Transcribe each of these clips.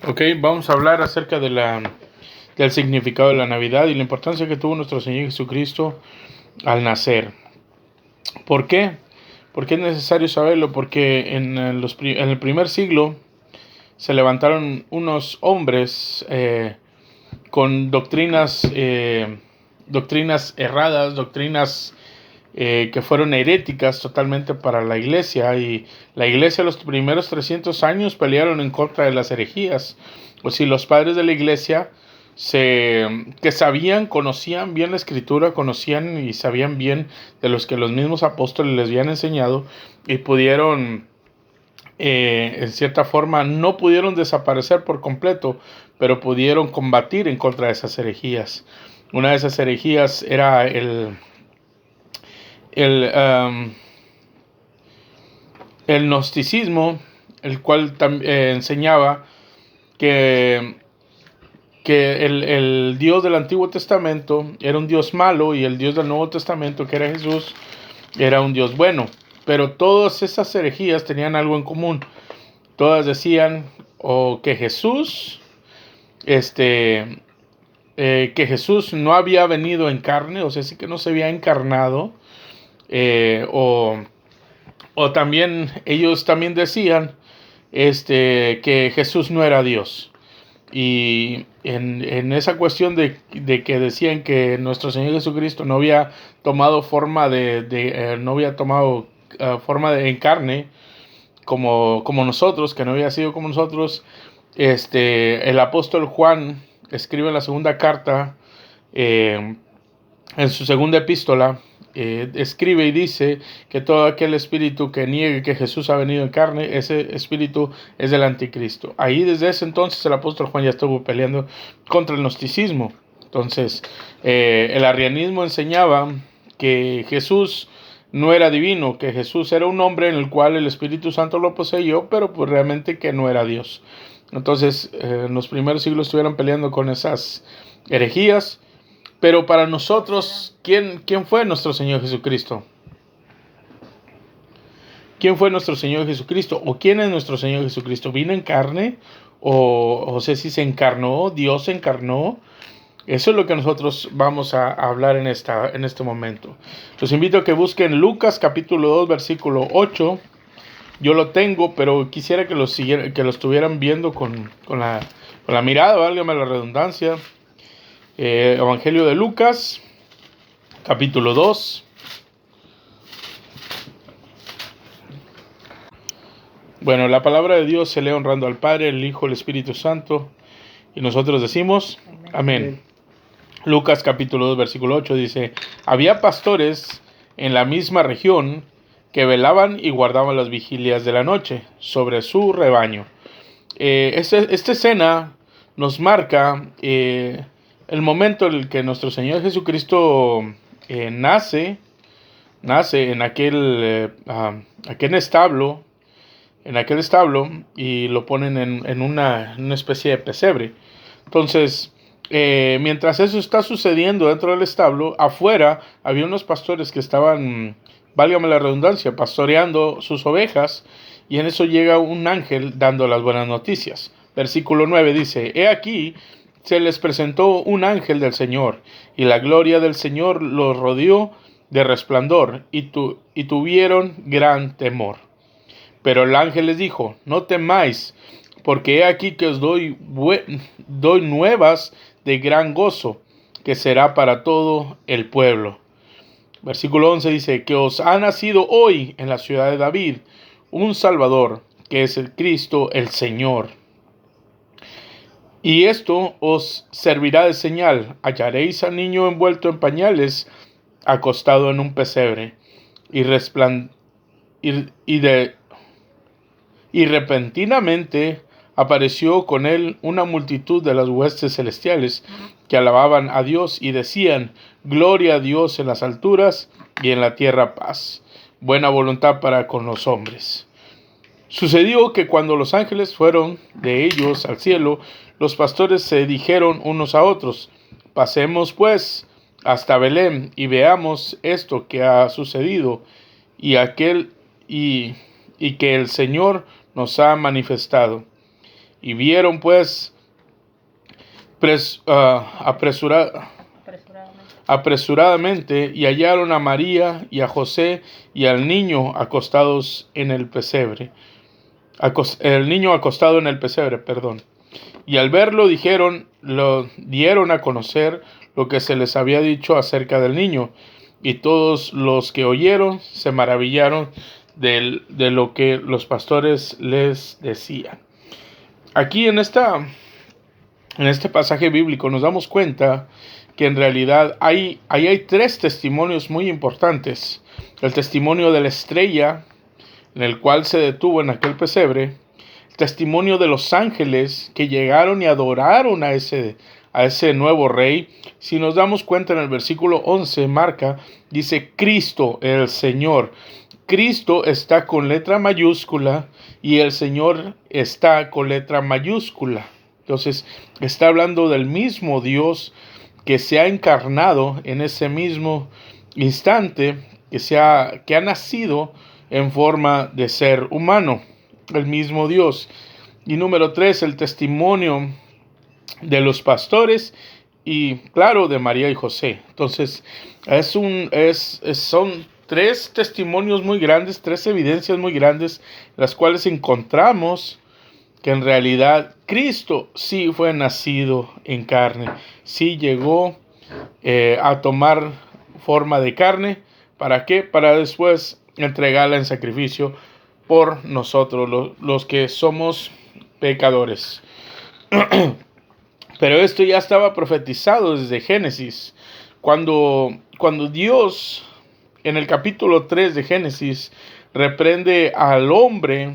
Ok, vamos a hablar acerca del significado de la Navidad y la importancia que tuvo nuestro Señor Jesucristo al nacer. ¿Por qué? Porque es necesario saberlo, porque en el primer siglo se levantaron unos hombres con doctrinas erradas, doctrinas que fueron heréticas totalmente para la iglesia, y la iglesia los primeros 300 años pelearon en contra de las herejías. O si los padres de la iglesia que sabían, conocían bien la escritura, conocían y sabían bien de los que los mismos apóstoles les habían enseñado, y pudieron en cierta forma, no pudieron desaparecer por completo, pero pudieron combatir en contra de esas herejías. Una de esas herejías era el, um, el gnosticismo, el cual enseñaba que, que el Dios del Antiguo Testamento era un Dios malo, y el Dios del Nuevo Testamento, que era Jesús, era un Dios bueno. Pero todas esas herejías tenían algo en común. Todas decían que Jesús no había venido en carne, o sea, sí que no se había encarnado, o también ellos también decían que Jesús no era Dios. Y en esa cuestión de que decían que nuestro Señor Jesucristo no había tomado forma forma en carne, como nosotros, que no había sido como nosotros, el apóstol Juan escribe en la segunda carta, en su segunda epístola, escribe y dice que todo aquel espíritu que niegue que Jesús ha venido en carne, ese espíritu es del anticristo. Ahí desde ese entonces el apóstol Juan ya estuvo peleando contra el gnosticismo. Entonces, el arrianismo enseñaba que Jesús no era divino, que Jesús era un hombre en el cual el Espíritu Santo lo poseyó, pero pues realmente que no era Dios. Entonces, en los primeros siglos estuvieron peleando con esas herejías. Pero para nosotros, ¿quién fue nuestro Señor Jesucristo? ¿Quién fue nuestro Señor Jesucristo? ¿O quién es nuestro Señor Jesucristo? ¿Vino en carne? ¿O sé si se encarnó? ¿Dios se encarnó? Eso es lo que nosotros vamos a hablar en este momento. Los invito a que busquen Lucas capítulo 2, versículo 8. Yo lo tengo, pero quisiera que lo estuvieran viendo con la mirada, válgame la redundancia. Evangelio de Lucas, capítulo 2. Bueno, la palabra de Dios se lee honrando al Padre, el Hijo, el Espíritu Santo, y nosotros decimos, amén. Lucas capítulo 2, versículo 8 dice: había pastores en la misma región que velaban y guardaban las vigilias de la noche sobre su rebaño. Esta escena nos marca el momento en el que nuestro Señor Jesucristo nace en aquel establo, y lo ponen en una especie de pesebre. Entonces, mientras eso está sucediendo dentro del establo, afuera había unos pastores que estaban, válgame la redundancia, pastoreando sus ovejas, y en eso llega un ángel dando las buenas noticias. Versículo 9 dice: he aquí, se les presentó un ángel del Señor, y la gloria del Señor los rodeó de resplandor, y tuvieron gran temor. Pero el ángel les dijo: no temáis, porque he aquí que os doy nuevas de gran gozo, que será para todo el pueblo. Versículo 11 dice: que os ha nacido hoy en la ciudad de David un Salvador, que es el Cristo el Señor. Y esto os servirá de señal: hallaréis al niño envuelto en pañales, acostado en un pesebre. Y repentinamente apareció con él una multitud de las huestes celestiales, que alababan a Dios y decían: gloria a Dios en las alturas, y en la tierra paz, buena voluntad para con los hombres. Sucedió que cuando los ángeles fueron de ellos al cielo, los pastores se dijeron unos a otros: pasemos pues hasta Belén y veamos esto que ha sucedido y que el Señor nos ha manifestado. Y vieron pues apresuradamente y hallaron a María y a José y al niño acostados en el pesebre. El niño acostado en el pesebre, perdón. Y al verlo lo dieron a conocer lo que se les había dicho acerca del niño. Y todos los que oyeron se maravillaron de lo que los pastores les decían. Aquí en este pasaje bíblico nos damos cuenta que en realidad hay tres testimonios muy importantes. El testimonio de la estrella, en el cual se detuvo en aquel pesebre. El testimonio de los ángeles que llegaron y adoraron a ese nuevo rey. Si nos damos cuenta en el versículo 11 dice Cristo el Señor. Cristo está con letra mayúscula y el Señor está con letra mayúscula. Entonces está hablando del mismo Dios que se ha encarnado en ese mismo instante, que ha nacido en forma de ser humano, el mismo Dios. Y número 3, el testimonio de los pastores y claro de María y José. Entonces son tres testimonios muy grandes, tres evidencias muy grandes, las cuales encontramos que en realidad Cristo sí fue nacido en carne, sí llegó a tomar forma de carne. ¿Para qué? Para después entregarla en sacrificio por nosotros, los que somos pecadores. Pero esto ya estaba profetizado desde Génesis. Cuando Dios, en el capítulo 3 de Génesis, reprende al hombre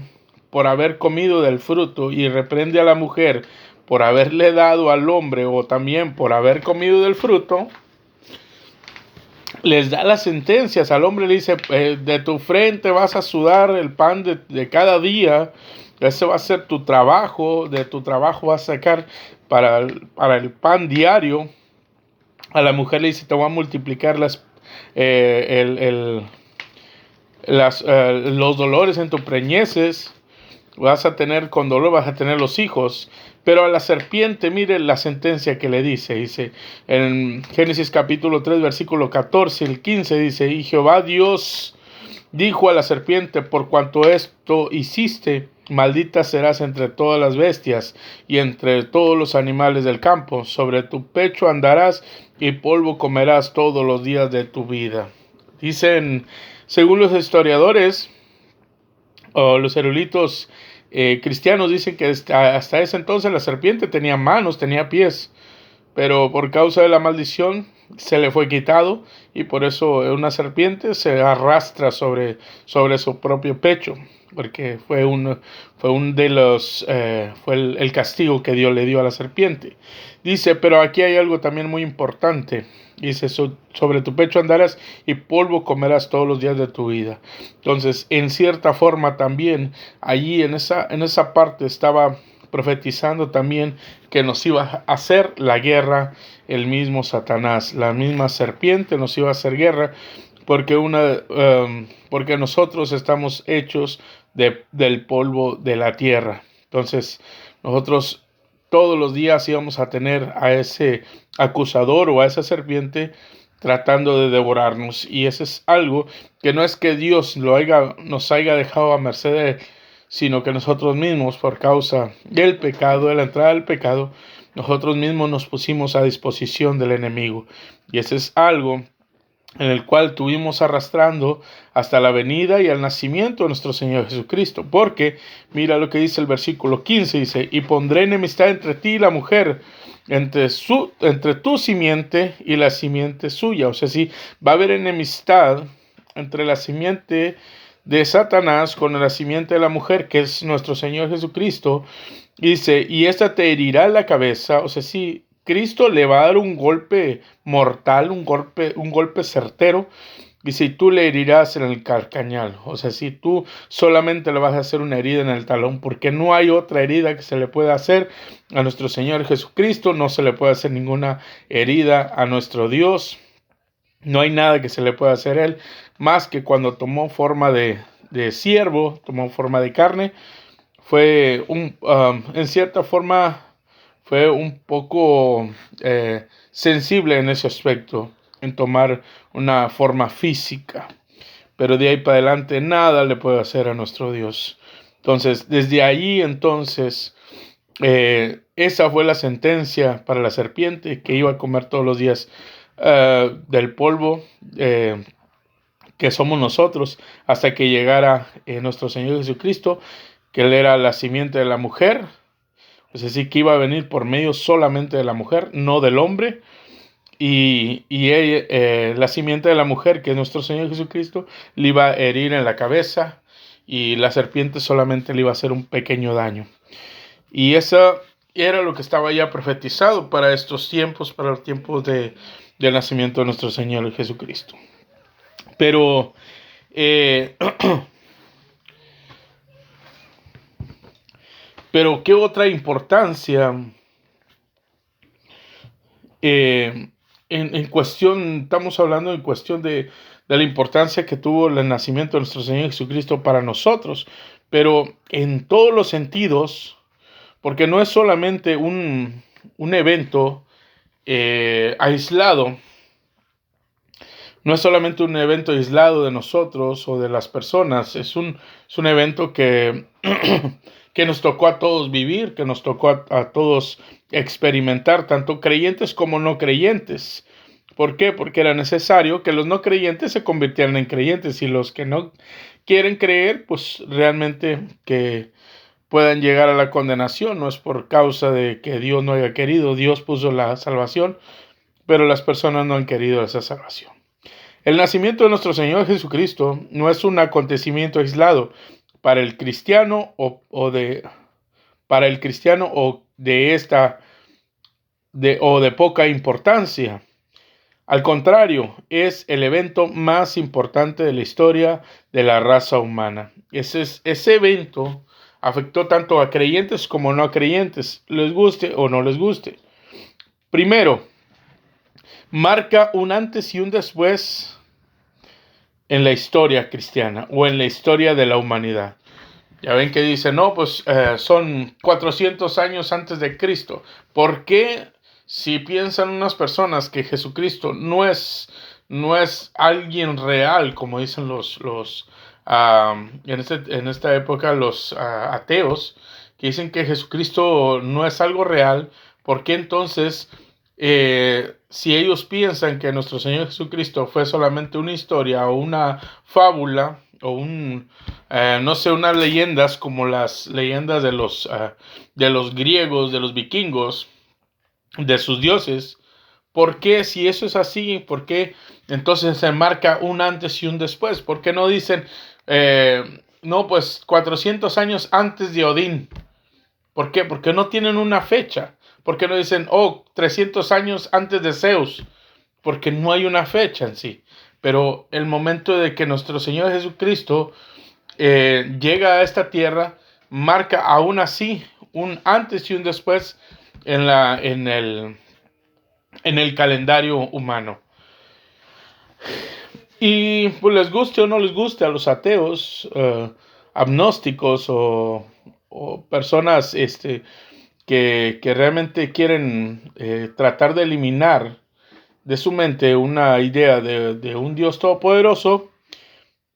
por haber comido del fruto y reprende a la mujer por haberle dado al hombre o también por haber comido del fruto, les da las sentencias. Al hombre le dice, de tu frente vas a sudar el pan de cada día, ese va a ser tu trabajo, de tu trabajo vas a sacar para el pan diario. A la mujer le dice, te voy a multiplicar los dolores en tus preñeces, con dolor vas a tener los hijos. Pero a la serpiente, mire la sentencia que le dice en Génesis capítulo 3, versículo 14, el 15, dice, y Jehová Dios dijo a la serpiente, por cuanto esto hiciste, maldita serás entre todas las bestias y entre todos los animales del campo, sobre tu pecho andarás y polvo comerás todos los días de tu vida. Dicen, según los historiadores, o los eruditos cristianos dicen que hasta ese entonces la serpiente tenía manos, tenía pies, pero por causa de la maldición se le fue quitado y por eso una serpiente se arrastra sobre su propio pecho, porque fue el castigo que Dios le dio a la serpiente. Dice, pero aquí hay algo también muy importante. Dice, sobre tu pecho andarás y polvo comerás todos los días de tu vida. Entonces, en cierta forma también, allí en esa parte estaba profetizando también que nos iba a hacer la guerra el mismo Satanás, la misma serpiente nos iba a hacer guerra, porque nosotros estamos hechos del polvo de la tierra. Entonces, nosotros todos los días íbamos a tener a ese acusador o a esa serpiente tratando de devorarnos. Y eso es algo que no es que Dios nos haya dejado a merced, sino que nosotros mismos, por causa del pecado, de la entrada del pecado, nosotros mismos nos pusimos a disposición del enemigo. Y eso es algo en el cual tuvimos arrastrando hasta la venida y el nacimiento de nuestro Señor Jesucristo. Porque, mira lo que dice el versículo 15, dice, y pondré enemistad entre ti y la mujer, entre tu simiente y la simiente suya. O sea, sí, va a haber enemistad entre la simiente de Satanás con la simiente de la mujer, que es nuestro Señor Jesucristo. Dice, y esta te herirá la cabeza. O sea, sí, Cristo le va a dar un golpe mortal, un golpe certero. Dice, y tú le herirás en el calcañal. O sea, si tú solamente le vas a hacer una herida en el talón, porque no hay otra herida que se le pueda hacer a nuestro Señor Jesucristo, no se le puede hacer ninguna herida a nuestro Dios. No hay nada que se le pueda hacer a él, más que cuando tomó forma de siervo, tomó forma de carne, en cierta forma, fue un poco sensible en ese aspecto, en tomar una forma física. Pero de ahí para adelante nada le puede hacer a nuestro Dios. Entonces, desde ahí entonces, esa fue la sentencia para la serpiente, que iba a comer todos los días del polvo que somos nosotros, hasta que llegara nuestro Señor Jesucristo, que Él era la simiente de la mujer, es decir, que iba a venir por medio solamente de la mujer, no del hombre, y la simiente de la mujer, que es nuestro Señor Jesucristo, le iba a herir en la cabeza, y la serpiente solamente le iba a hacer un pequeño daño. Y eso era lo que estaba ya profetizado para estos tiempos, para los tiempos del nacimiento de nuestro Señor Jesucristo. Pero pero qué otra importancia en cuestión, estamos hablando en cuestión de la importancia que tuvo el nacimiento de nuestro Señor Jesucristo para nosotros, pero en todos los sentidos, porque no es solamente un evento aislado. No es solamente un evento aislado de nosotros o de las personas, es un evento que, que nos tocó a todos vivir, que nos tocó a todos experimentar, tanto creyentes como no creyentes. ¿Por qué? Porque era necesario que los no creyentes se convirtieran en creyentes, y los que no quieren creer, pues realmente que puedan llegar a la condenación. No es por causa de que Dios no haya querido, Dios puso la salvación, pero las personas no han querido esa salvación. El nacimiento de nuestro Señor Jesucristo no es un acontecimiento aislado para el cristiano o de poca importancia. Al contrario, es el evento más importante de la historia de la raza humana. Ese evento afectó tanto a creyentes como no a creyentes, les guste o no les guste. Primero, marca un antes y un después en la historia cristiana o en la historia de la humanidad. Ya ven que dicen, no, pues son 400 años antes de Cristo. ¿Por qué, si piensan unas personas que Jesucristo no es alguien real, como dicen en esta época los ateos, que dicen que Jesucristo no es algo real? ¿Por qué entonces, si ellos piensan que nuestro Señor Jesucristo fue solamente una historia o una fábula o unas leyendas como las leyendas de los griegos, de los vikingos, de sus dioses? ¿Por qué, si eso es así, por qué entonces se marca un antes y un después? ¿Por qué no dicen, no, pues 400 años antes de Odín? ¿Por qué? Porque no tienen una fecha. ¿Por qué no dicen, 300 años antes de Zeus? Porque no hay una fecha en sí. Pero el momento de que nuestro Señor Jesucristo llega a esta tierra, marca aún así un antes y un después en el calendario humano. Y pues les guste o no les guste a los ateos, agnósticos o personas que realmente quieren tratar de eliminar de su mente una idea de un Dios todopoderoso,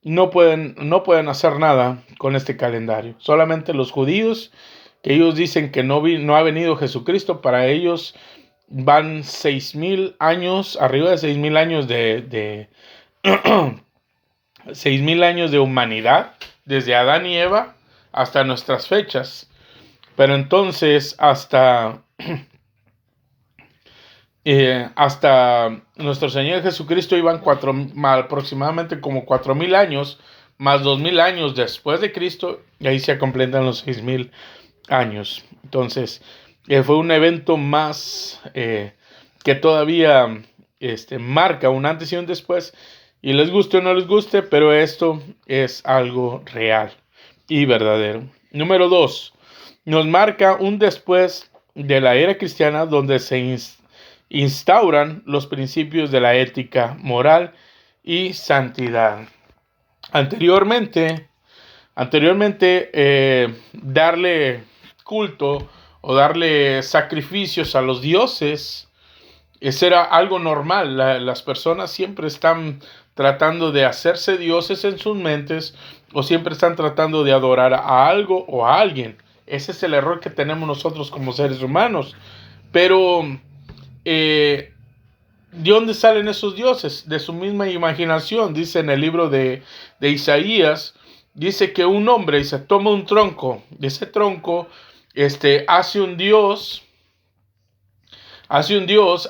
no pueden hacer nada con este calendario. Solamente los judíos, que ellos dicen que no ha venido Jesucristo, para ellos van 6,000 años, arriba de 6,000 años de 6,000 años de humanidad, desde Adán y Eva hasta nuestras fechas. Pero entonces hasta nuestro Señor Jesucristo iban aproximadamente como 4,000 años, más 2,000 años después de Cristo, y ahí se completan los 6,000 años. Entonces fue un evento más que todavía marca un antes y un después, y les guste o no les guste, pero esto es algo real y verdadero. Número 2, nos marca un después de la era cristiana, donde se instauran los principios de la ética moral y santidad. Anteriormente Anteriormente, darle culto o darle sacrificios a los dioses, eso era algo normal. Las personas siempre están tratando de hacerse dioses en sus mentes o siempre están tratando de adorar a algo o a alguien. Ese es el error que tenemos nosotros como seres humanos. Pero, ¿de dónde salen esos dioses? De su misma imaginación. Dice en el libro de Isaías, dice que un hombre se toma un tronco, de ese tronco hace un dios,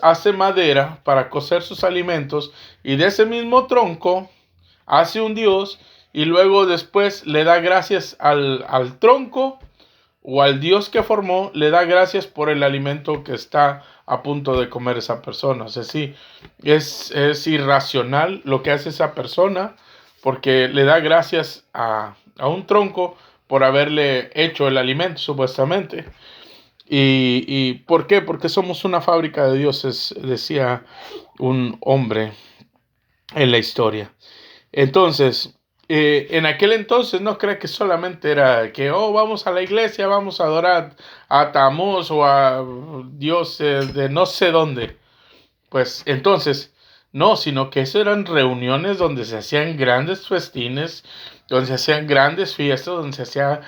hace madera para cocer sus alimentos, y de ese mismo tronco hace un dios, y luego después le da gracias al tronco o al dios que formó, le da gracias por el alimento que está a punto de comer esa persona. O sea, sí, es irracional lo que hace esa persona, porque le da gracias a un tronco por haberle hecho el alimento, supuestamente. ¿Y por qué? Porque somos una fábrica de dioses, decía un hombre en la historia. Entonces, en aquel entonces no cree que solamente era que, vamos a la iglesia, vamos a adorar a Tamuz o a dioses de no sé dónde. Pues entonces, no, sino que eso eran reuniones donde se hacían grandes festines, donde se hacían grandes fiestas, donde se hacía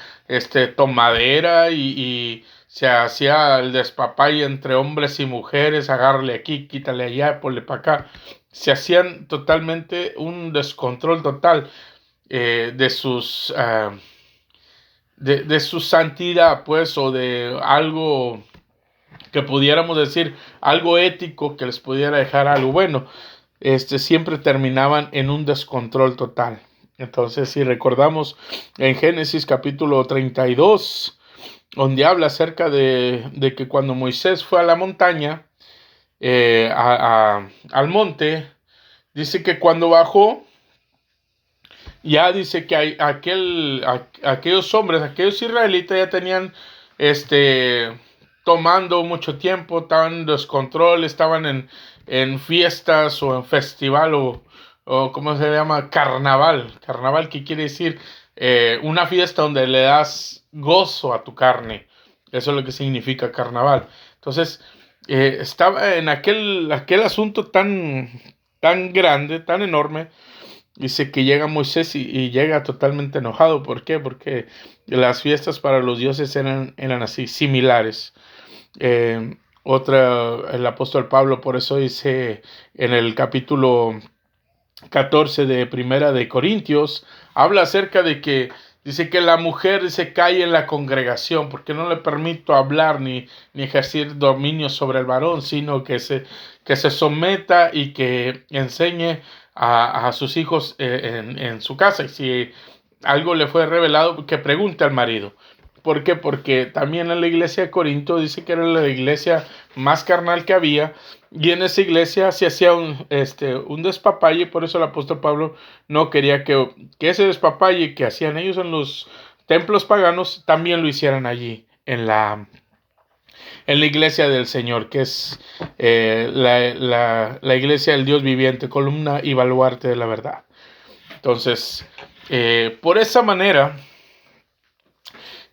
tomadera y se hacía el despapalle entre hombres y mujeres, agárrale aquí, quítale allá, ponle para acá. Se hacían totalmente un descontrol total de su santidad, pues, o de algo que pudiéramos decir, algo ético que les pudiera dejar algo bueno. Siempre terminaban en un descontrol total. Entonces, si recordamos en Génesis capítulo 32, donde habla acerca de que cuando Moisés fue a la montaña, al monte, dice que cuando bajó, ya dice que aquellos hombres, aquellos israelitas ya tenían tomando mucho tiempo, estaban en descontrol, estaban en fiestas o en festival o ¿cómo se llama? Carnaval. Carnaval, que quiere decir una fiesta donde le das gozo a tu carne. Eso es lo que significa carnaval. Entonces, estaba en aquel asunto tan grande, tan enorme. Dice que llega Moisés y llega totalmente enojado. ¿Por qué? Porque las fiestas para los dioses eran así, similares. El apóstol Pablo por eso dice en el capítulo 14 de Primera de Corintios, habla acerca de que dice que la mujer se cae en la congregación porque no le permito hablar ni ejercer dominio sobre el varón, sino que se someta y que enseñe a sus hijos en su casa. Y si algo le fue revelado, que pregunte al marido. ¿Por qué? Porque también en la iglesia de Corinto dice que era la iglesia más carnal que había, y en esa iglesia se hacía un despapalle. Por eso el apóstol Pablo no quería que ese despapalle que hacían ellos en los templos paganos también lo hicieran allí en la iglesia del Señor, que es la iglesia del Dios viviente, columna y baluarte de la verdad. Entonces, por esa manera,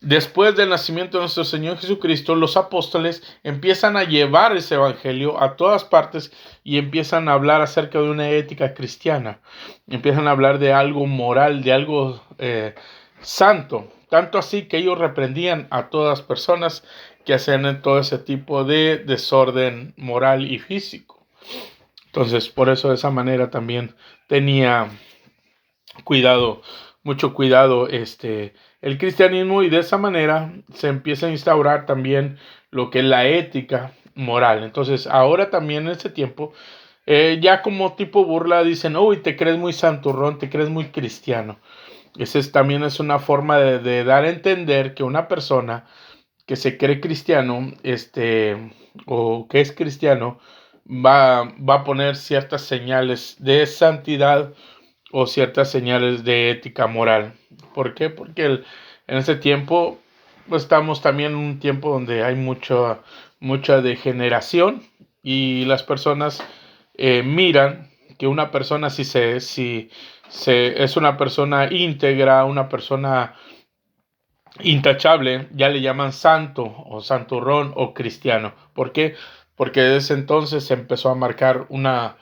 después del nacimiento de nuestro Señor Jesucristo, los apóstoles empiezan a llevar ese evangelio a todas partes y empiezan a hablar acerca de una ética cristiana. Empiezan a hablar de algo moral, de algo santo. Tanto así que ellos reprendían a todas las personas que hacían todo ese tipo de desorden moral y físico. Entonces, por eso de esa manera también tenía mucho cuidado el cristianismo, y de esa manera se empieza a instaurar también lo que es la ética moral. Entonces ahora también en este tiempo, ya como tipo burla dicen, uy, te crees muy santurrón, te crees muy cristiano. También es una forma de dar a entender que una persona que se cree cristiano, o que es cristiano, va a poner ciertas señales de santidad o ciertas señales de ética moral. ¿Por qué? Porque en ese tiempo estamos también en un tiempo donde hay mucha degeneración, y las personas miran que una persona si es una persona íntegra, una persona intachable, ya le llaman santo o santurrón o cristiano. ¿Por qué? Porque desde entonces se empezó a marcar una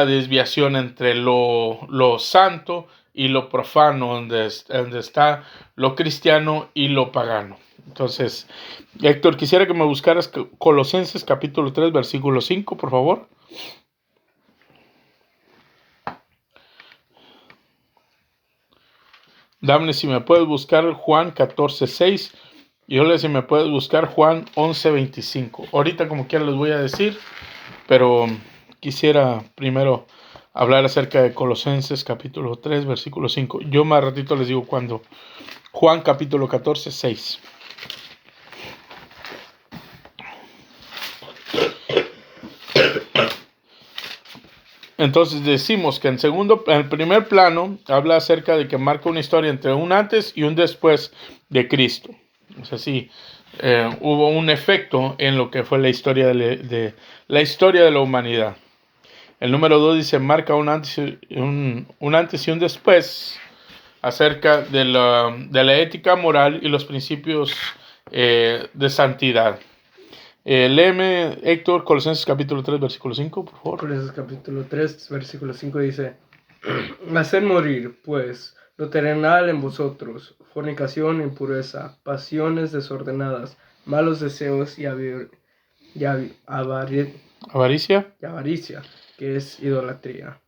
desviación entre lo santo y lo profano, donde está lo cristiano y lo pagano. Entonces, Héctor, quisiera que me buscaras Colosenses capítulo 3, versículo 5, por favor. Dame si me puedes buscar Juan 14, 6. Y yo si me puedes buscar Juan 11, 25. Ahorita como quiera les voy a decir, pero quisiera primero hablar acerca de Colosenses capítulo 3, versículo 5. Yo más ratito les digo cuándo. Juan capítulo 14, 6. Entonces decimos que en el primer plano habla acerca de que marca una historia entre un antes y un después de Cristo. O sea, sí, hubo un efecto en lo que fue la historia de la humanidad. El número 2 dice, marca un antes y un después acerca de la ética moral y los principios de santidad. Léeme, Héctor, Colosenses capítulo 3, versículo 5, por favor. Colosenses capítulo 3, versículo 5 dice, haced morir, pues, lo terrenal en vosotros, fornicación, impureza, pasiones desordenadas, malos deseos y avaricia, que es idolatría.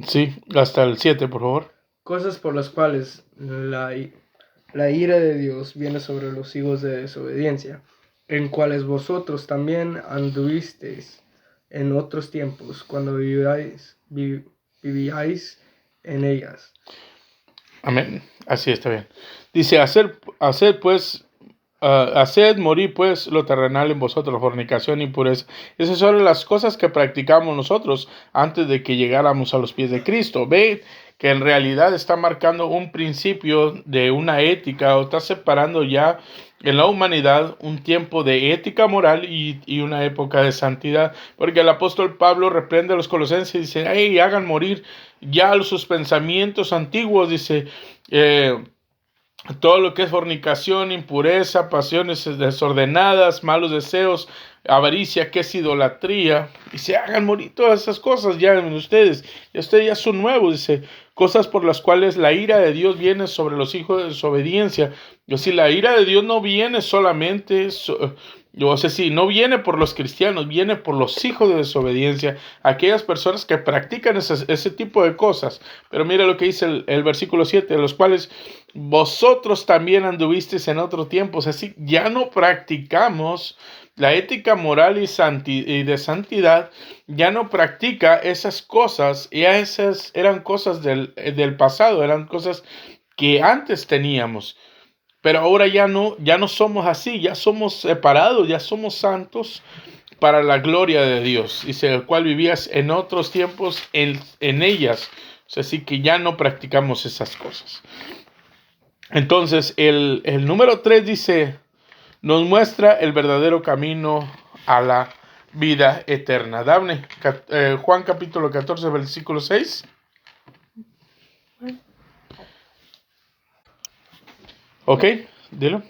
Sí, hasta el 7, por favor. Cosas por las cuales la ira de Dios viene sobre los hijos de desobediencia, en cuales vosotros también anduvisteis en otros tiempos, cuando vivíais en ellas. Amén. Así está bien. Dice, haced morir pues lo terrenal en vosotros, fornicación y impureza. Esas son las cosas que practicamos nosotros antes de que llegáramos a los pies de Cristo. Ve que en realidad está marcando un principio de una ética, o está separando ya en la humanidad un tiempo de ética moral y una época de santidad, porque el apóstol Pablo reprende a los colosenses y dice, hey, hagan morir ya sus pensamientos antiguos, dice, todo lo que es fornicación, impureza, pasiones desordenadas, malos deseos, avaricia, que es idolatría, y se hagan morir todas esas cosas ya en ustedes, y ustedes ya son nuevos, dice, cosas por las cuales la ira de Dios viene sobre los hijos de desobediencia. Yo si la ira de Dios no viene solamente, no viene por los cristianos, viene por los hijos de desobediencia, aquellas personas que practican ese tipo de cosas. Pero mira lo que dice el versículo 7, de los cuales vosotros también anduvisteis en otro tiempo. O sea, sí, ya no practicamos la ética moral y de santidad, ya no practica esas cosas, ya esas eran cosas del pasado, eran cosas que antes teníamos. Pero ahora ya no somos así, ya somos separados, ya somos santos para la gloria de Dios. Dice, el cual vivías en otros tiempos en ellas. O sea, así que ya no practicamos esas cosas. Entonces, el número 3 dice, nos muestra el verdadero camino a la vida eterna. Dame Juan capítulo 14, versículo 6. Ok, dilo.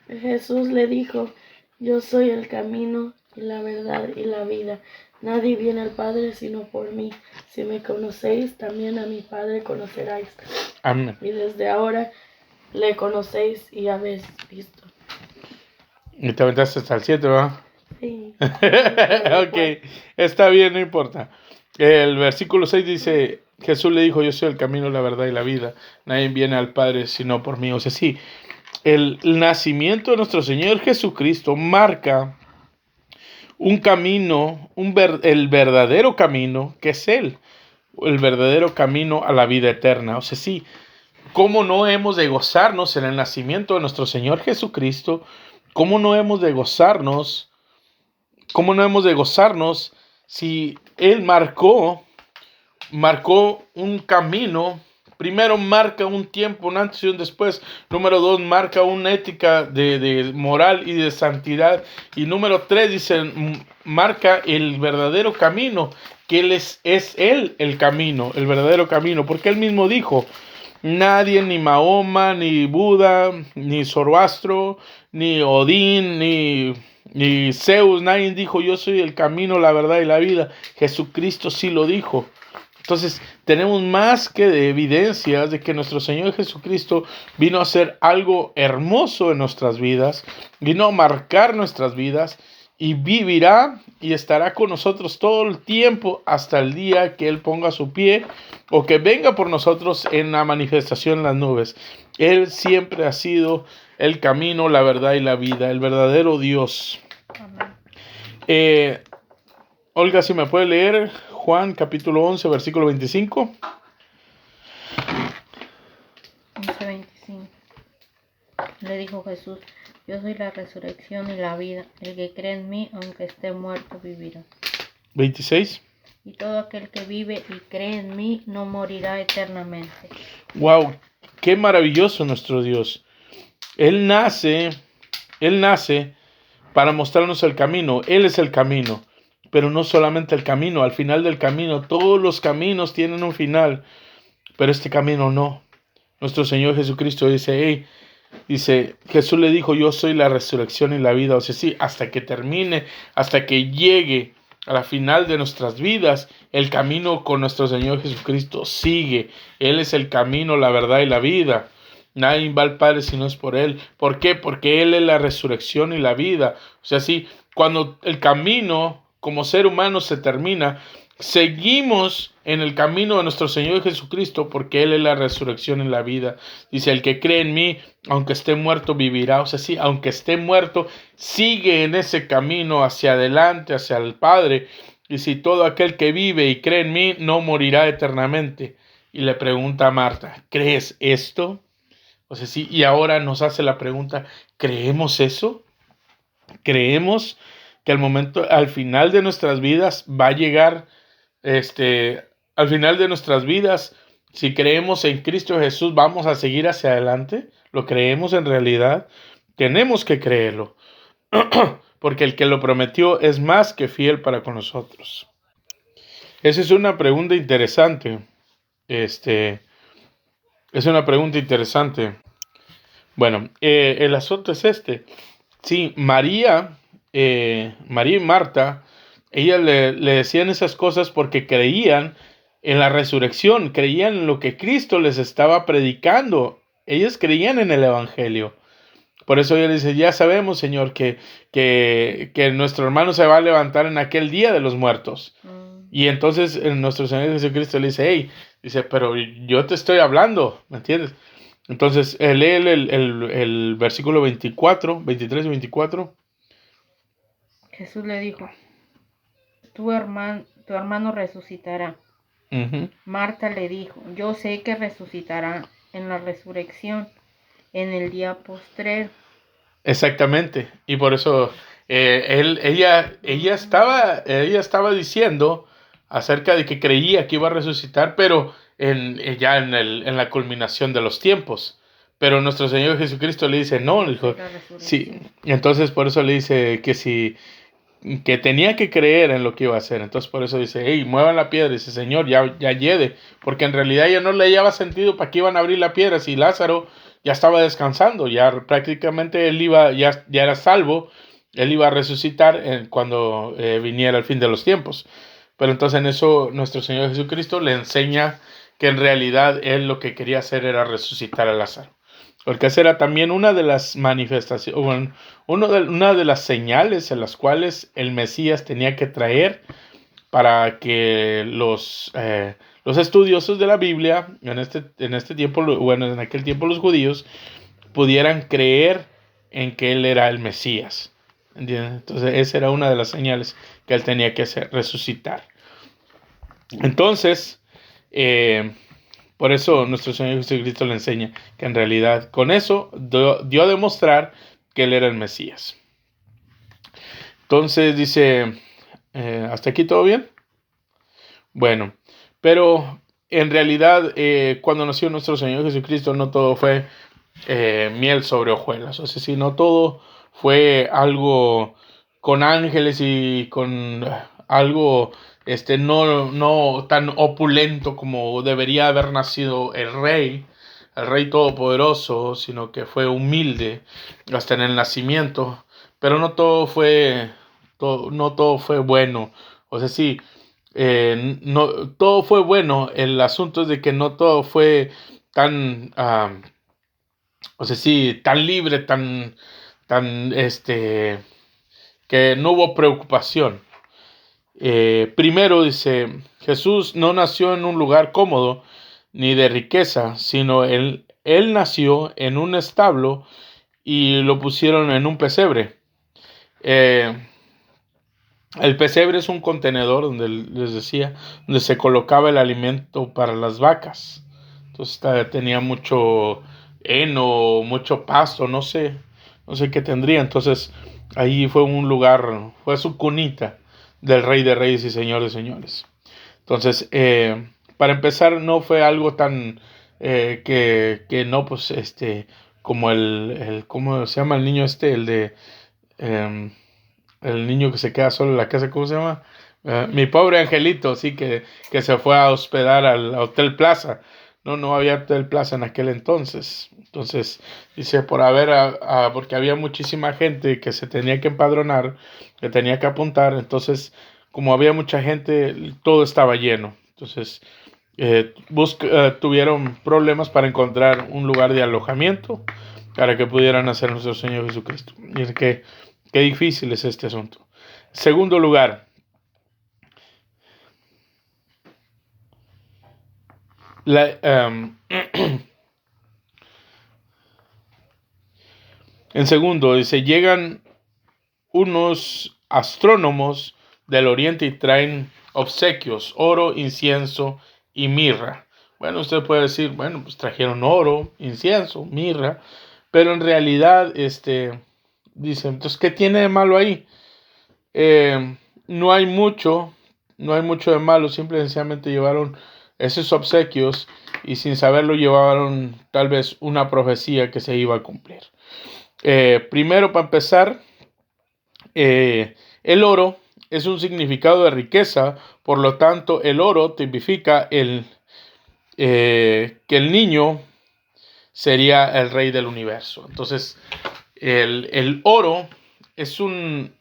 Jesús le dijo, yo soy el camino y la verdad y la vida. Nadie viene al Padre sino por mí. Si me conocéis, también a mi Padre conoceráis. Amén. Y desde ahora le conocéis y habéis visto. Y te aventaste hasta el 7, ¿verdad? Sí. Ok, está bien, no importa. El versículo 6 dice, Jesús le dijo, yo soy el camino, la verdad y la vida. Nadie viene al Padre sino por mí. O sea, sí, el nacimiento de nuestro Señor Jesucristo marca un camino, el verdadero camino, que es Él, el verdadero camino a la vida eterna. O sea, sí, ¿cómo no hemos de gozarnos en el nacimiento de nuestro Señor Jesucristo? ¿Cómo no hemos de gozarnos? ¿Cómo no hemos de gozarnos si Él marcó un camino? Primero marca un tiempo, un antes y un después. Número 2, marca una ética de moral y de santidad. Y número 3 dice, marca el verdadero camino, que Él es Él el camino, el verdadero camino, porque Él mismo dijo, nadie, ni Mahoma, ni Buda, ni Zoroastro, ni Odín, ni Zeus, nadie dijo, yo soy el camino, la verdad y la vida. Jesucristo sí lo dijo. Entonces, tenemos más que de evidencias de que nuestro Señor Jesucristo vino a hacer algo hermoso en nuestras vidas, vino a marcar nuestras vidas y vivirá y estará con nosotros todo el tiempo hasta el día que Él ponga su pie o que venga por nosotros en la manifestación en las nubes. Él siempre ha sido el camino, la verdad y la vida, el verdadero Dios. Olga, si me puede leer Juan capítulo 11, versículo 25. 11:25. Le dijo Jesús, yo soy la resurrección y la vida. El que cree en mí, aunque esté muerto, vivirá. 26. Y todo aquel que vive y cree en mí no morirá eternamente. Wow, qué maravilloso nuestro Dios. Él nace para mostrarnos el camino. Él es el camino, pero no solamente el camino. Al final del camino, todos los caminos tienen un final, pero este camino no. Nuestro Señor Jesucristo dice, Jesús le dijo, yo soy la resurrección y la vida. O sea, sí, hasta que termine, hasta que llegue a la final de nuestras vidas, el camino con nuestro Señor Jesucristo sigue. Él es el camino, la verdad y la vida. Nadie va al Padre si no es por Él. ¿Por qué? Porque Él es la resurrección y la vida. O sea, sí, cuando el camino como ser humano se termina, seguimos en el camino de nuestro Señor Jesucristo porque Él es la resurrección y la vida. Dice, el que cree en mí, aunque esté muerto, vivirá. O sea, sí, aunque esté muerto, sigue en ese camino hacia adelante, hacia el Padre. Y si todo aquel que vive y cree en mí, no morirá eternamente. Y le pregunta a Marta, ¿crees esto? O sea, sí, y ahora nos hace la pregunta, ¿creemos eso? ¿Creemos que al final de nuestras vidas va a llegar, al final de nuestras vidas, si creemos en Cristo Jesús, vamos a seguir hacia adelante? ¿Lo creemos en realidad? Tenemos que creerlo, porque el que lo prometió es más que fiel para con nosotros. Esa es una pregunta interesante. Es una pregunta interesante. Bueno, el asunto es este. Sí, María y Marta, ellas le decían esas cosas porque creían en la resurrección, creían en lo que Cristo les estaba predicando. Ellas creían en el Evangelio. Por eso ella dice, ya sabemos, Señor, que nuestro hermano se va a levantar en aquel día de los muertos. Y entonces nuestro Señor Jesucristo le dice, pero yo te estoy hablando, ¿me entiendes? Entonces, lee el versículo 24, 23 y 24. Jesús le dijo, tu hermano resucitará. Uh-huh. Marta le dijo, yo sé que resucitará en la resurrección, en el día postrero. Exactamente, y por eso ella estaba diciendo acerca de que creía que iba a resucitar, pero ya en la culminación de los tiempos. Pero nuestro Señor Jesucristo le dice, no, le dijo, sí, entonces por eso le dice que tenía que creer en lo que iba a hacer. Entonces por eso dice, muevan la piedra. Dice, Señor, ya llegue, porque en realidad ya no le hallaba sentido para qué iban a abrir la piedra si Lázaro ya estaba descansando, ya prácticamente él ya era salvo, él iba a resucitar cuando viniera el fin de los tiempos. Pero entonces en eso nuestro Señor Jesucristo le enseña que en realidad él lo que quería hacer era resucitar a Lázaro. Porque esa era también una de las manifestaciones, una de las señales en las cuales el Mesías tenía que traer para que los estudiosos de la Biblia, en este tiempo, en aquel tiempo los judíos, pudieran creer en que él era el Mesías. ¿Entiendes? Entonces esa era una de las señales que él tenía que hacer, resucitar. Entonces, por eso nuestro Señor Jesucristo le enseña que en realidad con eso dio a demostrar que él era el Mesías. Entonces dice, ¿hasta aquí todo bien? Bueno, pero en realidad cuando nació nuestro Señor Jesucristo no todo fue miel sobre hojuelas. O sea, si no todo fue algo con ángeles y con algo no tan opulento como debería haber nacido el rey todopoderoso, sino que fue humilde hasta en el nacimiento. Pero no todo fue bueno. O sea, sí, no todo fue bueno. El asunto es de que no todo fue tan, o sea, sí, tan libre, tan, que no hubo preocupación. Primero dice, Jesús no nació en un lugar cómodo ni de riqueza, sino él nació en un establo y lo pusieron en un pesebre. Eh, el pesebre es un contenedor donde les decía, donde se colocaba el alimento para las vacas. Entonces tenía mucho heno, mucho pasto, no sé qué tendría. Entonces ahí fue un lugar, fue su cunita del Rey de Reyes y Señor de Señores. Entonces, para empezar, no fue algo tan que no, pues, como ¿cómo se llama el niño eh, el niño que se queda solo en la casa, ¿cómo se llama? Mi pobre angelito, sí, que se fue a hospedar al Hotel Plaza. No había Hotel Plaza en aquel entonces. Entonces, dice, porque había muchísima gente que se tenía que empadronar, que tenía que apuntar. Entonces, como había mucha gente, todo estaba lleno. Entonces, tuvieron problemas para encontrar un lugar de alojamiento para que pudieran hacer nuestro Señor Jesucristo. Y es que qué difícil es este asunto. Segundo lugar, en segundo, dice, llegan unos astrónomos del oriente y traen obsequios, oro, incienso y mirra. Bueno, usted puede decir, bueno, pues trajeron oro, incienso, mirra, pero en realidad, dice, entonces, ¿qué tiene de malo ahí? No hay mucho de malo, simple y sencillamente llevaron esos obsequios y sin saberlo llevaron tal vez una profecía que se iba a cumplir. Primero, para empezar, el oro es un significado de riqueza, por lo tanto el oro tipifica que el niño sería el rey del universo. Entonces el oro es un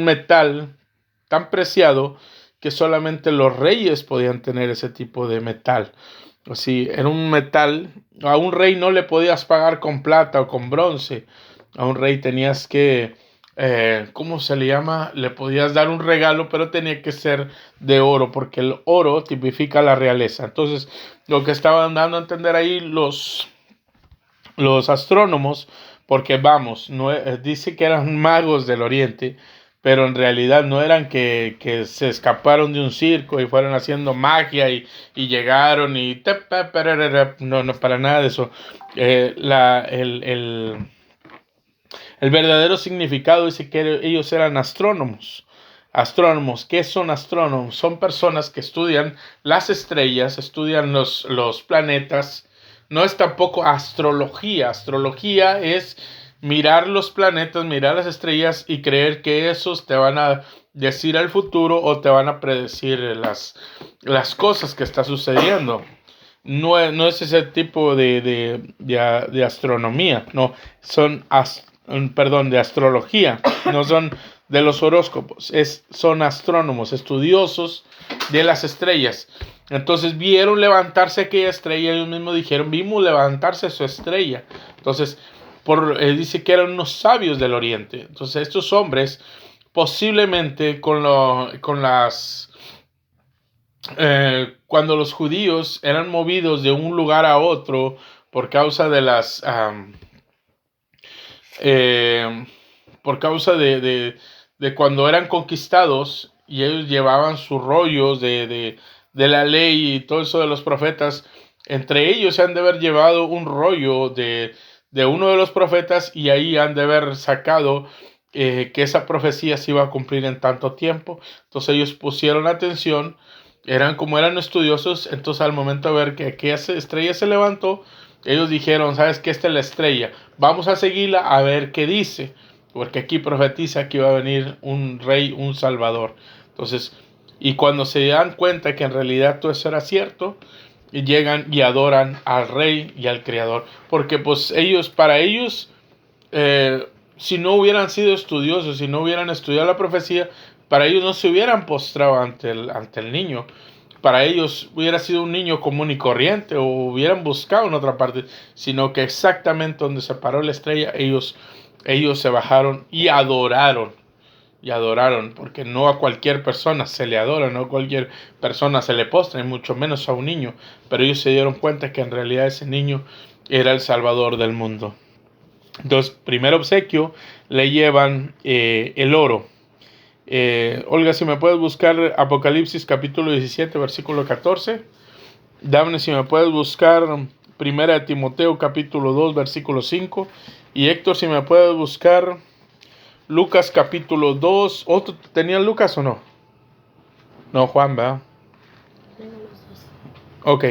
metal tan preciado que solamente los reyes podían tener ese tipo de metal. Así, era un metal, a un rey no le podías pagar con plata o con bronce, a un rey tenías que, ¿cómo se le llama? Le podías dar un regalo, pero tenía que ser de oro, porque el oro tipifica la realeza. Entonces, lo que estaban dando a entender ahí los astrónomos, porque vamos, dice que eran magos del oriente, pero en realidad no eran que se escaparon de un circo y fueron haciendo magia y llegaron y no, para nada de eso. El verdadero significado dice que ellos eran astrónomos. Astrónomos, ¿qué son astrónomos? Son personas que estudian las estrellas, estudian los planetas. No es tampoco astrología. Astrología es mirar los planetas, mirar las estrellas y creer que esos te van a decir el futuro o te van a predecir las cosas que está sucediendo. No es ese tipo de astronomía, no, de astrología, no son de los horóscopos, son astrónomos, estudiosos de las estrellas. Entonces vieron levantarse aquella estrella, ellos mismos dijeron, vimos levantarse su estrella. Entonces, dice que eran unos sabios del oriente. Entonces estos hombres, posiblemente cuando los judíos eran movidos de un lugar a otro por causa de de cuando eran conquistados y ellos llevaban sus rollos de la ley y todo eso de los profetas, entre ellos se han de haber llevado un rollo de uno de los profetas y ahí han de haber sacado que esa profecía se iba a cumplir en tanto tiempo. Entonces ellos pusieron atención, como eran estudiosos, entonces al momento de ver que aquella estrella se levantó, ellos dijeron, ¿sabes qué? Esta es la estrella, vamos a seguirla a ver qué dice, porque aquí profetiza que iba a venir un rey, un salvador. Entonces Y cuando se dan cuenta que en realidad todo eso era cierto, llegan y adoran al Rey y al Creador. Porque pues para ellos, si no hubieran sido estudiosos, si no hubieran estudiado la profecía, para ellos no se hubieran postrado ante el niño. Para ellos hubiera sido un niño común y corriente, o hubieran buscado en otra parte, sino que exactamente donde se paró la estrella, ellos se bajaron y adoraron. Porque no a cualquier persona se le adora, no a cualquier persona se le postra, y mucho menos a un niño. Pero ellos se dieron cuenta que en realidad ese niño era el Salvador del mundo. Entonces, primer obsequio, le llevan el oro. Olga, si me puedes buscar Apocalipsis capítulo 17, versículo 14. Dafne, si me puedes buscar Primera de Timoteo capítulo 2, versículo 5. Y Héctor, si me puedes buscar Lucas capítulo 2. ¿Otro tenía Lucas o no? No, Juan, ¿verdad? Tengo los dos. Ok.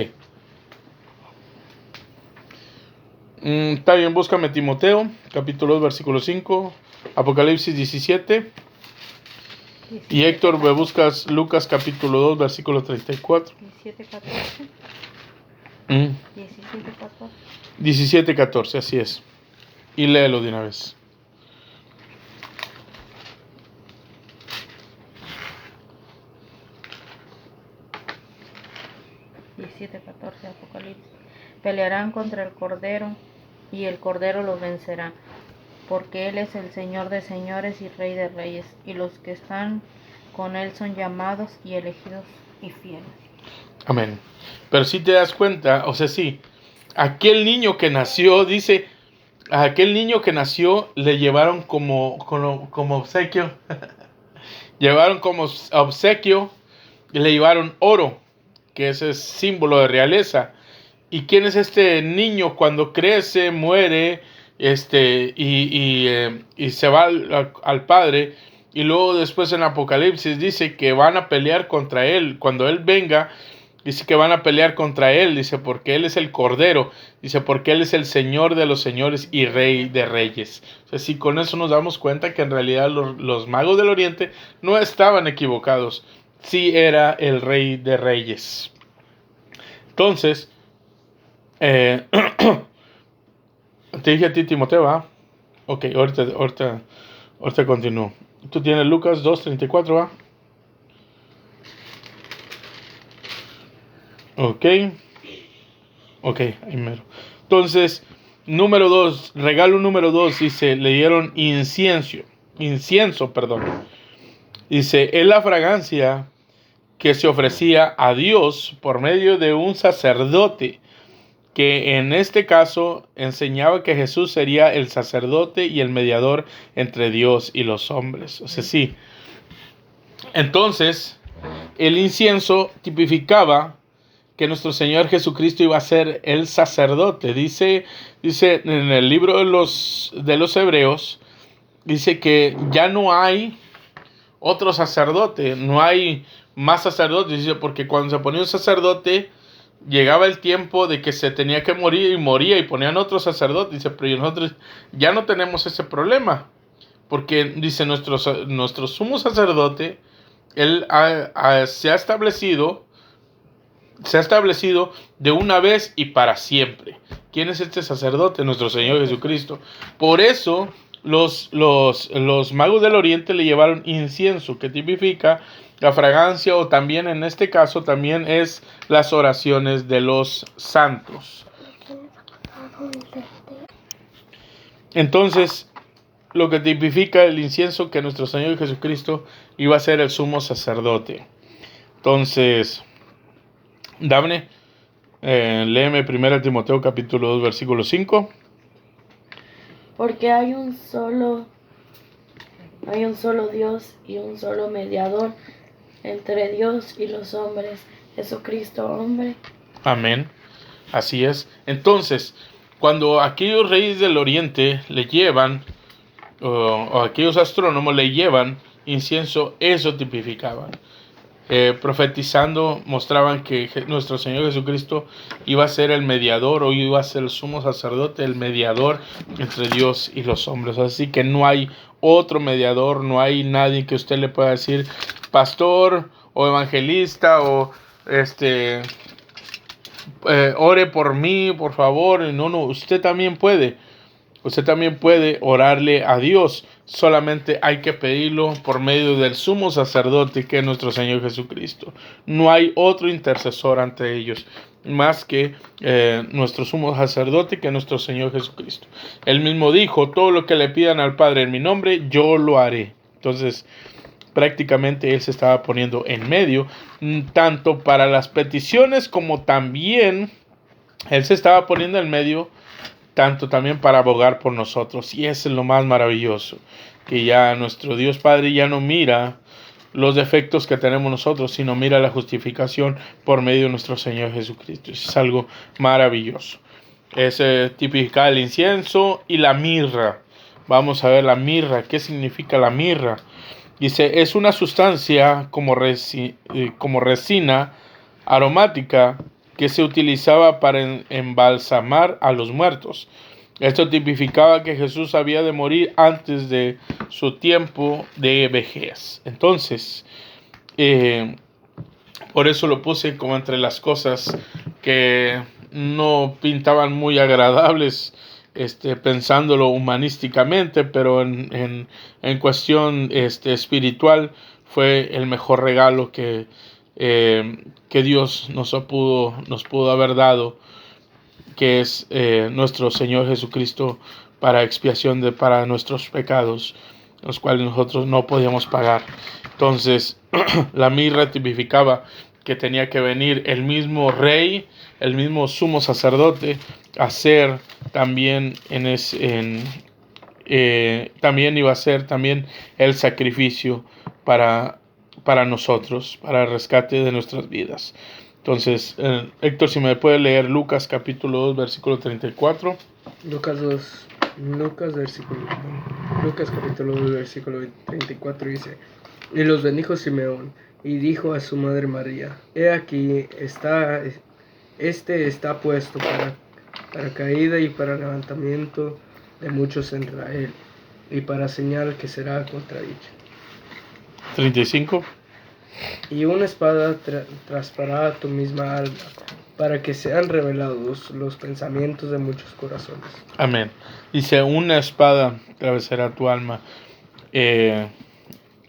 Está bien, búscame Timoteo capítulo 2, versículo 5. Apocalipsis 17. Y Héctor, me buscas Lucas capítulo 2, versículo 34. 17, 14. 17, 14. 17, 14, así es. Y léelo de una vez. Apocalipsis. Pelearán contra el Cordero, y el Cordero los vencerá, porque Él es el Señor de señores y Rey de reyes, y los que están con Él son llamados y elegidos y fieles. Amén. Pero si te das cuenta, o sea, sí, aquel niño que nació, dice, a aquel niño que nació le llevaron como obsequio, llevaron como obsequio, y le llevaron oro, que ese es símbolo de realeza. ¿Y quién es este niño cuando crece, muere, y se va al Padre? Y luego después en Apocalipsis dice que van a pelear contra él. Cuando él venga, dice que van a pelear contra él. Dice, porque él es el Cordero. Dice, porque él es el Señor de los señores y Rey de reyes. O sea, sí, con eso nos damos cuenta que en realidad los magos del Oriente no estaban equivocados. Sí era el Rey de reyes. Entonces, te dije a ti, Timoteo, ¿ah? Ok, ahorita continúo. Tú tienes Lucas 2:34, ¿va? Ok, ahí mero. Entonces, regalo número 2, dice, le dieron incienso, Dice, es la fragancia que se ofrecía a Dios por medio de un sacerdote, que en este caso enseñaba que Jesús sería el sacerdote y el mediador entre Dios y los hombres. O sea, sí. Entonces, el incienso tipificaba que nuestro Señor Jesucristo iba a ser el sacerdote. Dice en el libro de los Hebreos, dice que ya no hay otro sacerdote, no hay más sacerdotes. Dice, porque cuando se ponía un sacerdote, llegaba el tiempo de que se tenía que morir y moría y ponían otro sacerdote. Dice, pero nosotros ya no tenemos ese problema, porque dice nuestro sumo sacerdote, él se ha establecido de una vez y para siempre. ¿Quién es este sacerdote? Nuestro Señor Jesucristo. Por eso los magos del Oriente le llevaron incienso, que tipifica la fragancia, o también en este caso también es las oraciones de los santos. Entonces, lo que tipifica el incienso, que nuestro Señor Jesucristo iba a ser el sumo sacerdote. Entonces, Dafne, léeme 1 Timoteo capítulo 2, versículo 5. Porque hay un solo Dios y un solo mediador entre Dios y los hombres, Jesucristo hombre. Amén. Así es. Entonces, cuando aquellos reyes del Oriente le llevan, o aquellos astrónomos le llevan incienso, eso tipificaban. Profetizando, mostraban que nuestro Señor Jesucristo iba a ser el mediador, o iba a ser el sumo sacerdote, el mediador entre Dios y los hombres. Así que no hay otro mediador, no hay nadie que usted le pueda decir, pastor o evangelista, o ore por mí, por favor. No, usted también puede. Usted también puede orarle a Dios. Solamente hay que pedirlo por medio del sumo sacerdote, que es nuestro Señor Jesucristo. No hay otro intercesor ante ellos más que nuestro sumo sacerdote, que es nuestro Señor Jesucristo. Él mismo dijo: todo lo que le pidan al Padre en mi nombre, yo lo haré. Entonces, prácticamente Él se estaba poniendo en medio, tanto para las peticiones como también Él se estaba poniendo en medio, tanto también para abogar por nosotros. Y eso es lo más maravilloso, que ya nuestro Dios Padre ya no mira los defectos que tenemos nosotros, sino mira la justificación por medio de nuestro Señor Jesucristo. Eso es algo maravilloso. Es tipificar el incienso y la mirra. Vamos a ver la mirra. ¿Qué significa la mirra? Dice: es una sustancia como resina aromática que se utilizaba para embalsamar a los muertos. Esto tipificaba que Jesús había de morir antes de su tiempo de vejez. Entonces, por eso lo puse como entre las cosas que no pintaban muy agradables, pensándolo humanísticamente, pero en cuestión espiritual fue el mejor regalo que Dios nos pudo haber dado, que es nuestro Señor Jesucristo, para expiación para nuestros pecados, los cuales nosotros no podíamos pagar. Entonces, la mirra tipificaba que tenía que venir el mismo rey, el mismo sumo sacerdote, a ser también también iba a ser también el sacrificio para nosotros, para el rescate de nuestras vidas. Entonces, Héctor, si me puede leer Lucas capítulo 2, versículo 34. Lucas capítulo 2, versículo 34 dice: y los bendijo Simeón, y dijo a su madre María: he aquí, está puesto para caída y para levantamiento de muchos en Israel, y para señal que será contradicha. 35. Y una espada traspará tu misma alma, para que sean revelados los pensamientos de muchos corazones. Amén. Dice: una espada atravesará tu alma.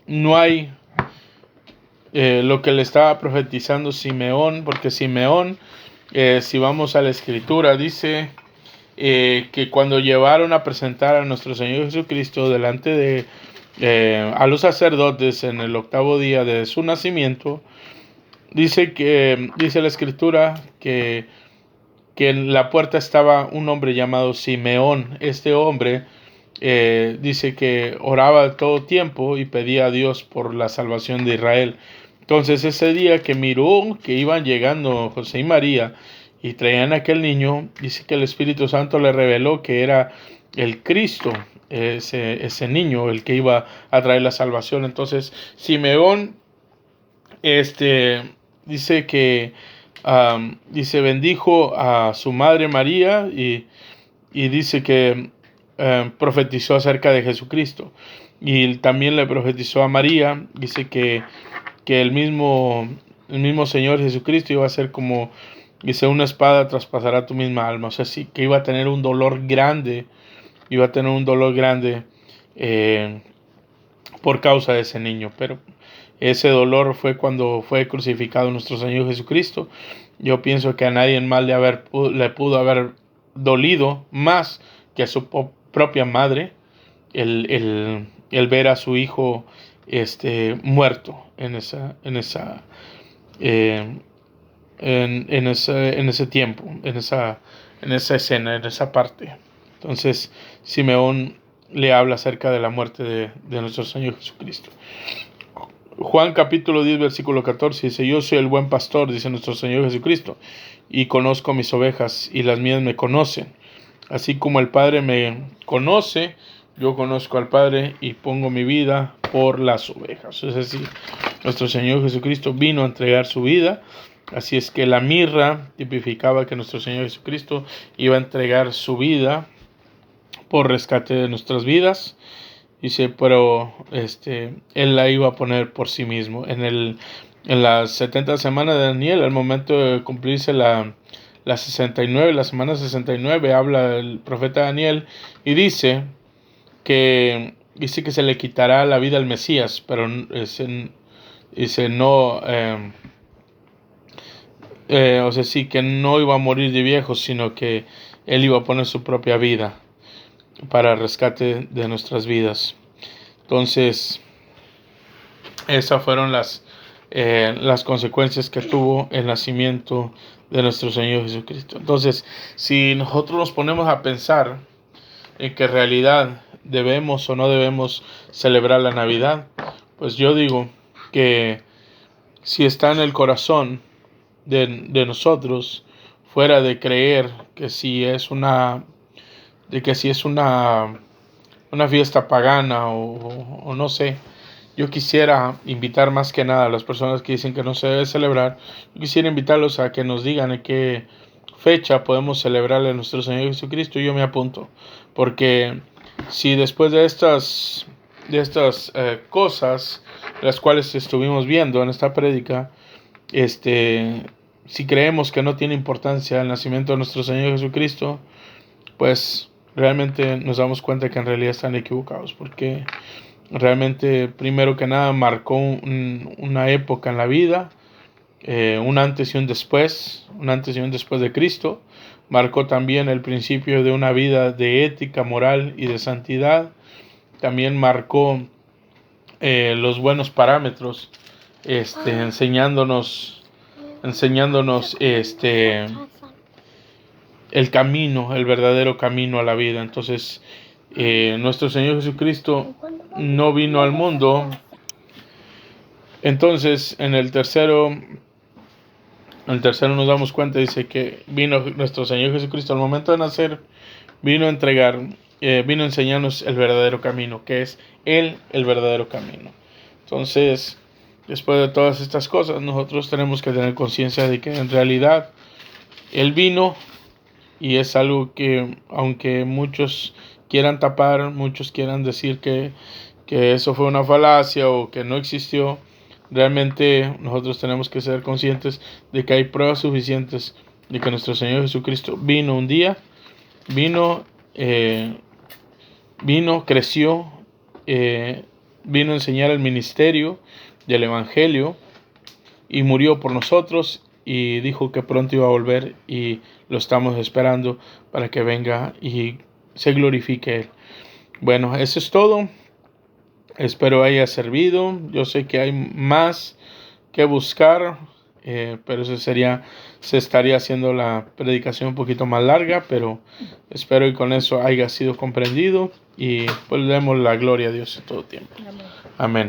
No hay lo que le estaba profetizando Simeón, porque Simeón, si vamos a la escritura, dice que cuando llevaron a presentar a nuestro Señor Jesucristo delante de a los sacerdotes en el 8º día de su nacimiento, dice la escritura que en la puerta estaba un hombre llamado Simeón. Este hombre dice que oraba todo tiempo y pedía a Dios por la salvación de Israel. Entonces, ese día que miró que iban llegando José y María y traían a aquel niño, dice que el Espíritu Santo le reveló que era el Cristo, ese niño, el que iba a traer la salvación. Entonces, Simeón dice que bendijo a su madre María, y dice que profetizó acerca de Jesucristo, y también le profetizó a María. Dice que el mismo Señor Jesucristo iba a ser como, dice, una espada traspasará tu misma alma. O sea, sí, que iba a tener un dolor grande, por causa de ese niño. Pero ese dolor fue cuando fue crucificado nuestro Señor Jesucristo. Yo pienso que a nadie más le pudo haber dolido más que a su propia madre el ver a su hijo muerto en ese tiempo, en esa escena, en esa parte. Entonces, Simeón le habla acerca de la muerte de nuestro Señor Jesucristo. Juan capítulo 10, versículo 14 dice: yo soy el buen pastor, dice nuestro Señor Jesucristo, y conozco mis ovejas, y las mías me conocen. Así como el Padre me conoce, yo conozco al Padre y pongo mi vida por las ovejas. Es decir, nuestro Señor Jesucristo vino a entregar su vida. Así es que la mirra tipificaba que nuestro Señor Jesucristo iba a entregar su vida por rescate de nuestras vidas. Dice, pero Él la iba a poner por sí mismo. En en las 70 semanas de Daniel, al momento de cumplirse la 69, la semana 69, habla el profeta Daniel y dice que se le quitará la vida al Mesías, pero dice no, o sea, sí, que no iba a morir de viejo, sino que él iba a poner su propia vida para rescate de nuestras vidas. Entonces, esas fueron las consecuencias que tuvo el nacimiento de nuestro Señor Jesucristo. Entonces, si nosotros nos ponemos a pensar en que en realidad debemos o no debemos celebrar la Navidad, pues yo digo que si está en el corazón de nosotros, fuera de creer que si es una fiesta pagana o no sé, yo quisiera invitar más que nada a las personas que dicen que no se debe celebrar. Yo quisiera invitarlos a que nos digan en qué fecha podemos celebrarle a nuestro Señor Jesucristo. Yo me apunto, porque si después de estas cosas, las cuales estuvimos viendo en esta prédica, si creemos que no tiene importancia el nacimiento de nuestro Señor Jesucristo, pues realmente nos damos cuenta que en realidad están equivocados, porque realmente, primero que nada, marcó una época en la vida, un antes y un después de Cristo. Marcó también el principio de una vida de ética, moral y de santidad. También marcó los buenos parámetros, enseñándonos el camino, el verdadero camino a la vida. Entonces, nuestro Señor Jesucristo no vino al mundo. Entonces, en el tercero nos damos cuenta, dice que vino nuestro Señor Jesucristo al momento de nacer, vino a enseñarnos el verdadero camino, que es Él el verdadero camino. Entonces, después de todas estas cosas, nosotros tenemos que tener conciencia de que en realidad Él vino, y es algo que, aunque muchos quieran tapar, muchos quieran decir que eso fue una falacia o que no existió, realmente nosotros tenemos que ser conscientes de que hay pruebas suficientes de que nuestro Señor Jesucristo vino un día, creció, vino a enseñar el ministerio del Evangelio y murió por nosotros, y dijo que pronto iba a volver, y lo estamos esperando para que venga y se glorifique Él. Bueno, eso es todo. Espero haya servido. Yo sé que hay más que buscar, pero se estaría haciendo la predicación un poquito más larga, pero espero que con eso haya sido comprendido, y pues le demos la gloria a Dios en todo tiempo. Amén.